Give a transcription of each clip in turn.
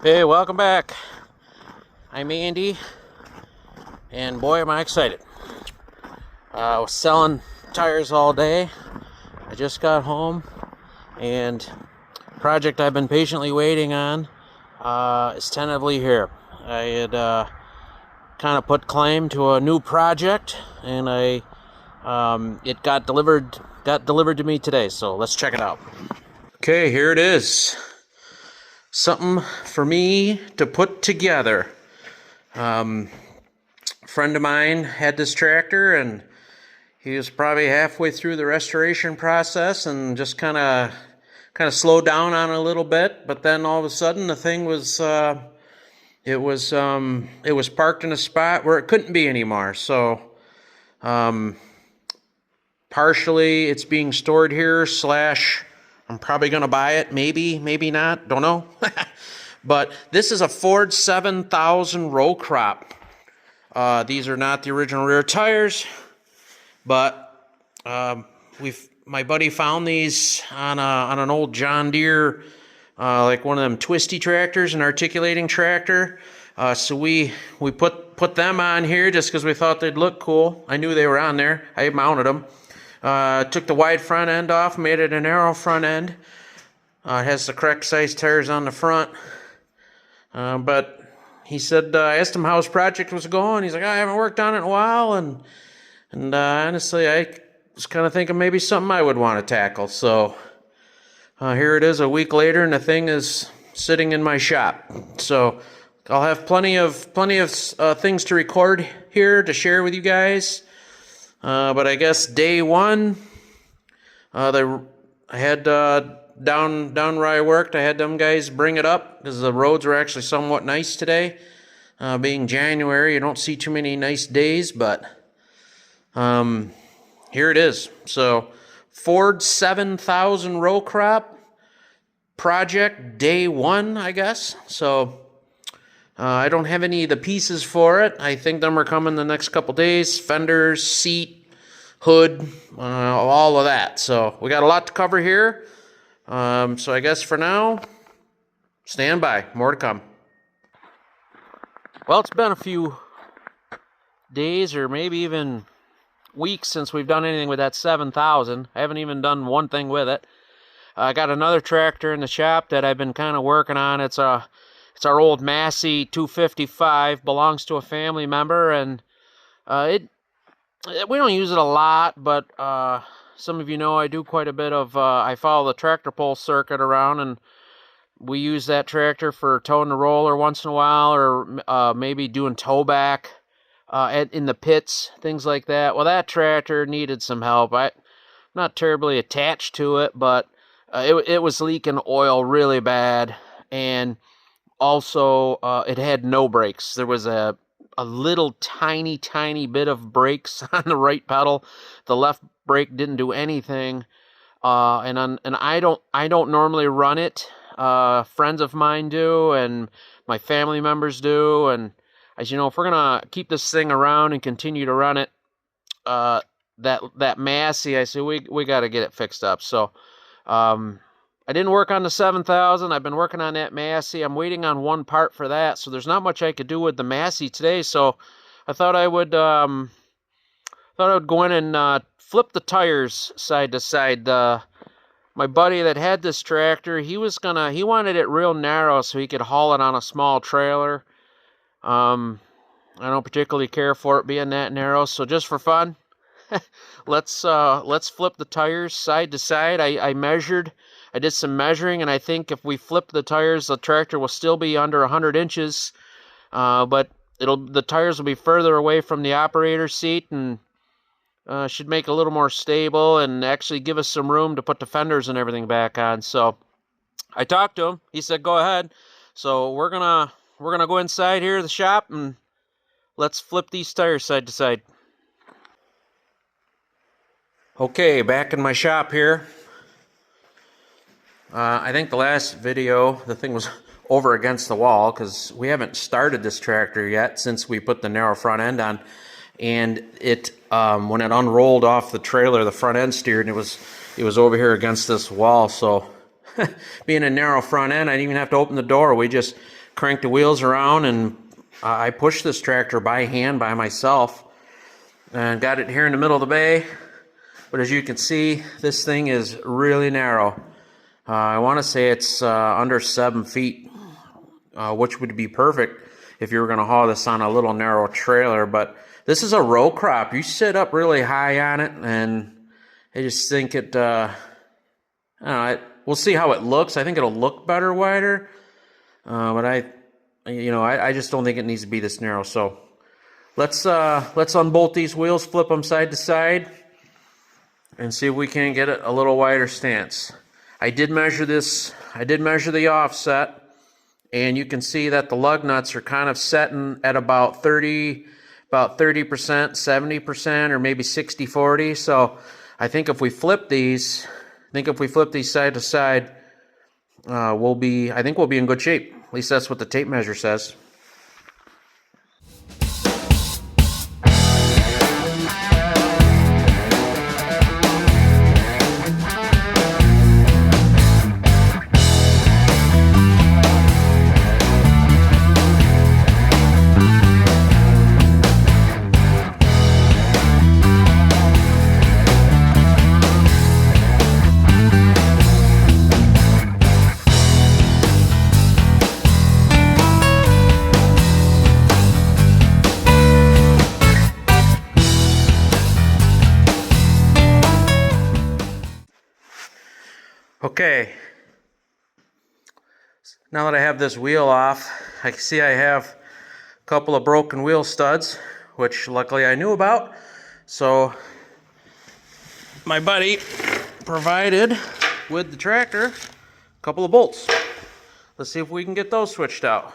Hey, welcome back. I'm Andy, and boy, am I excited. I was selling tires all day. I just got home, and the project I've been patiently waiting on is tentatively here. I had kind of put claim to a new project, and it got delivered to me today. So let's check it out. Okay, here it is. Something for me to put together. A friend of mine had this tractor, and he was probably halfway through the restoration process and just kind of slowed down on it a little bit. But then all of a sudden, the thing was it was parked in a spot where it couldn't be anymore. So partially, it's being stored here. Slash, I'm probably gonna buy it. Maybe not. Don't know. But this is a Ford 7000 row crop. These are not the original rear tires, but my buddy found these on an old John Deere, like one of them twisty tractors, an articulating tractor. So we put them on here just because we thought they'd look cool. I knew they were on there. I mounted them. Took the wide front end off, made it a narrow front end. It has the correct size tires on the front. But he said, I asked him how his project was going. He's like, I haven't worked on it in a while, and honestly, I was kind of thinking maybe something I would want to tackle. So here it is a week later, and the thing is sitting in my shop. So I'll have plenty of things to record here to share with you guys. But I guess day one, I had down where I worked, I had them guys bring it up because the roads were actually somewhat nice today. Being January, you don't see too many nice days, but here it is. So Ford 7000 row crop project day one, I guess. So I don't have any of the pieces for it. I think them are coming the next couple days. Fenders, seat, hood, all of that. So we got a lot to cover here. So I guess for now, stand by. More to come. Well, it's been a few days or maybe even weeks since we've done anything with that 7000. I haven't even done one thing with it. I got another tractor in the shop that I've been kind of working on. It's our old Massey 255, belongs to a family member, and we don't use it a lot, but some of you know I do quite a bit of, I follow the tractor pull circuit around, and we use that tractor for towing the roller once in a while, or maybe doing tow back in the pits, things like that. Well, that tractor needed some help. I'm not terribly attached to it, but it was leaking oil really bad, and also it had no brakes. There was a little tiny bit of brakes on the right pedal. The left brake didn't do anything, and I don't normally run it. Friends of mine do, and my family members do, and as you know, if we're gonna keep this thing around and continue to run it, that Massey, I say we got to get it fixed up. So I didn't work on the 7000. I've been working on that Massey. I'm waiting on one part for that, so there's not much I could do with the Massey today. So I thought I would go in and flip the tires side to side. My buddy that had this tractor, he wanted it real narrow so he could haul it on a small trailer. I don't particularly care for it being that narrow, so just for fun, let's flip the tires side to side. I did some measuring, and I think if we flip the tires, the tractor will still be under 100 inches, but the tires will be further away from the operator seat, and should make it a little more stable and actually give us some room to put the fenders and everything back on. So I talked to him. He said, go ahead. So we're gonna go inside here to the shop, and let's flip these tires side to side. Okay, back in my shop here. I think the last video, the thing was over against the wall because we haven't started this tractor yet since we put the narrow front end on. And it, when it unrolled off the trailer, the front end steered, and it was over here against this wall. So being a narrow front end, I didn't even have to open the door. We just cranked the wheels around, and I pushed this tractor by hand by myself and got it here in the middle of the bay. But as you can see, this thing is really narrow. I want to say it's under 7 feet, which would be perfect if you were going to haul this on a little narrow trailer. But this is a row crop. You sit up really high on it, and I just think it, I don't know, we'll see how it looks. I think it'll look better wider, but I just don't think it needs to be this narrow. So let's unbolt these wheels, flip them side to side, and see if we can get it a little wider stance. I did measure this. I did measure the offset, and you can see that the lug nuts are kind of setting at about 30%, 70%, or maybe 60-40. So I think if we flip these, side to side, I think we'll be in good shape. At least that's what the tape measure says. Okay, now that I have this wheel off, I can see I have a couple of broken wheel studs, which luckily I knew about. So my buddy provided with the tractor a couple of bolts. Let's see if we can get those switched out.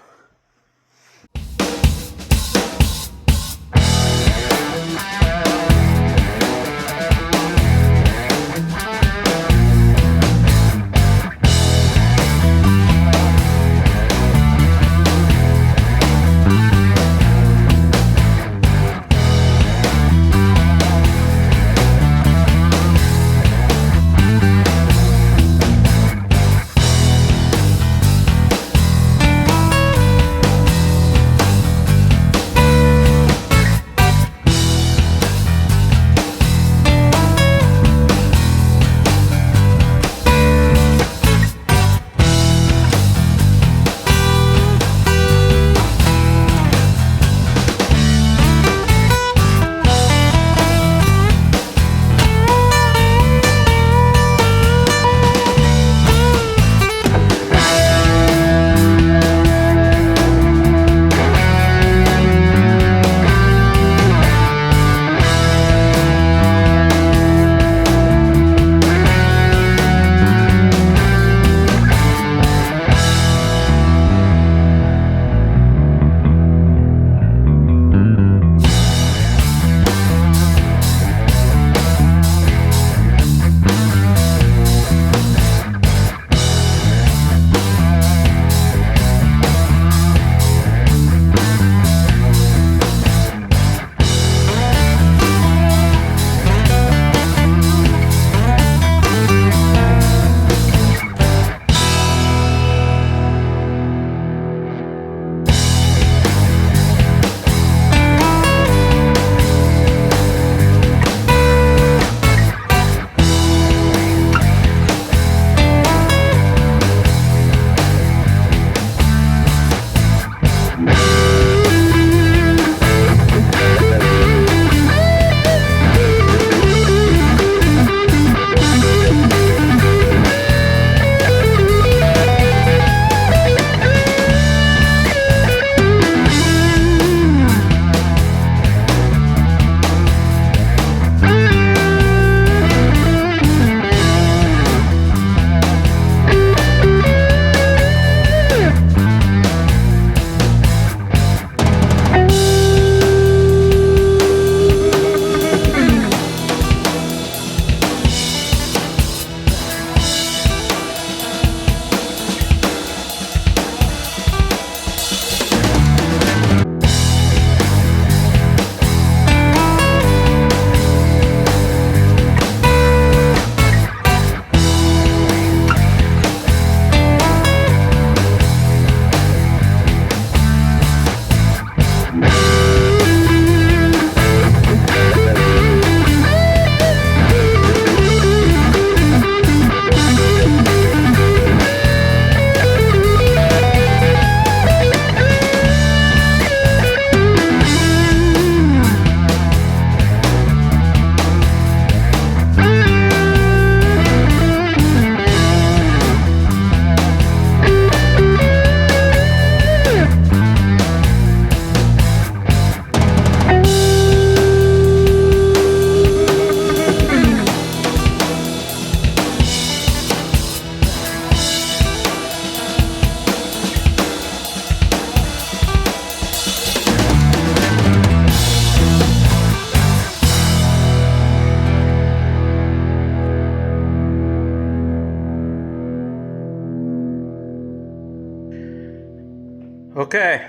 Okay,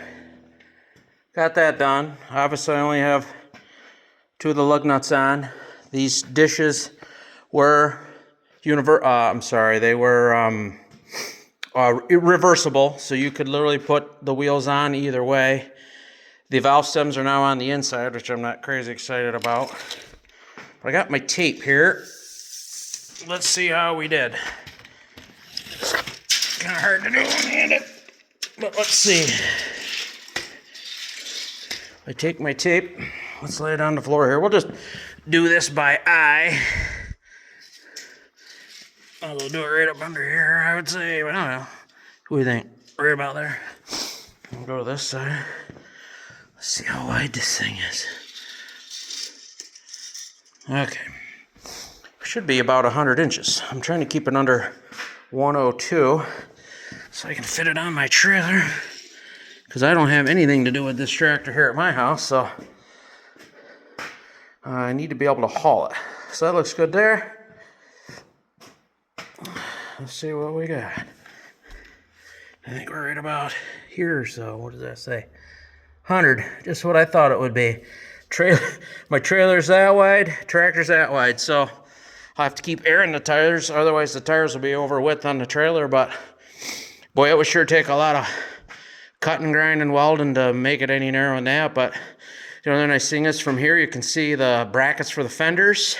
got that done. Obviously I only have 2 of the lug nuts on. These dishes were they were reversible, so you could literally put the wheels on either way. The valve stems are now on the inside, which I'm not crazy excited about. But I got my tape here. Let's see how we did. Kind of hard to do one-handed, but let's see. I take my tape. Let's lay it on the floor here. We'll just do this by eye. I'll do it right up under here, I would say, but I don't know. What do you think? Right about there. We'll go to this side. Let's see how wide this thing is. Okay. Should be about 100 inches. I'm trying to keep it under 102 so I can fit it on my trailer, because I don't have anything to do with this tractor here at my house, so I need to be able to haul it. So that looks good there. Let's see what we got. I think we're right about here or so. What does that say? 100, just what I thought it would be. My trailer's that wide, tractor's that wide, so I'll have to keep airing the tires, otherwise the tires will be over width on the trailer. But boy, it would sure take a lot of cutting, grinding, welding to make it any narrower than that. But you know, the nice thing is from here you can see the brackets for the fenders.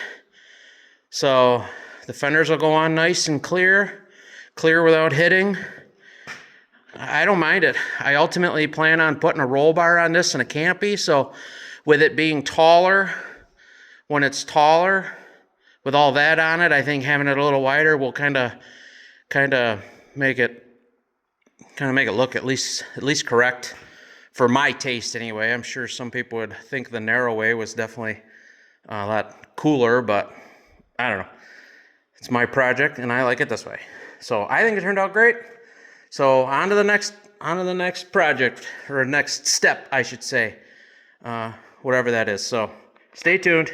So the fenders will go on nice and clear without hitting. I don't mind it. I ultimately plan on putting a roll bar on this and a campy, so with it being taller, when it's taller, with all that on it, I think having it a little wider will kind of make it look at least correct for my taste anyway. I'm sure some people would think the narrow way was definitely a lot cooler, but I don't know. It's my project and I like it this way. So I think it turned out great. So on to the next project, or next step, I should say, whatever that is. So stay tuned.